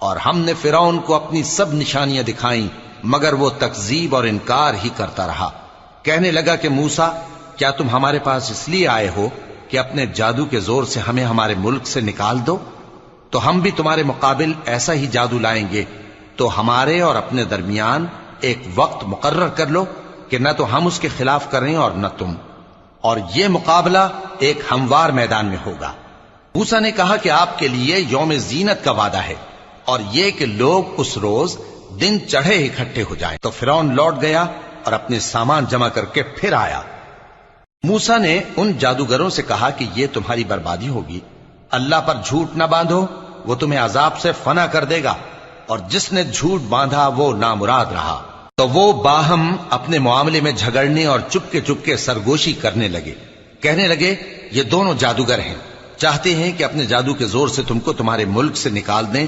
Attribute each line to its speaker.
Speaker 1: اور ہم نے فرعون کو اپنی سب نشانیاں دکھائیں مگر وہ تکذیب اور انکار ہی کرتا رہا۔ کہنے لگا کہ موسیٰ، کیا تم ہمارے پاس اس لیے آئے ہو کہ اپنے جادو کے زور سے ہمیں ہمارے ملک سے نکال دو؟ تو ہم بھی تمہارے مقابل ایسا ہی جادو لائیں گے، تو ہمارے اور اپنے درمیان ایک وقت مقرر کر لو کہ نہ تو ہم اس کے خلاف کریں اور نہ تم، اور یہ مقابلہ ایک ہموار میدان میں ہوگا۔ موسیٰ نے کہا کہ آپ کے لیے یوم زینت کا وعدہ ہے، اور یہ کہ لوگ اس روز دن چڑھے اکٹھے ہو جائیں۔ تو فرعون لوٹ گیا اور اپنے سامان جمع کر کے پھر آیا۔ موسیٰ نے ان جادوگروں سے کہا کہ یہ تمہاری بربادی ہوگی، اللہ پر جھوٹ نہ باندھو، وہ تمہیں عذاب سے فنا کر دے گا، اور جس نے جھوٹ باندھا وہ نامراد رہا۔ تو وہ باہم اپنے معاملے میں جھگڑنے اور چپ کے سرگوشی کرنے لگے۔ کہنے لگے یہ دونوں جادوگر ہیں، چاہتے ہیں کہ اپنے جادو کے زور سے تم کو تمہارے ملک سے نکال دیں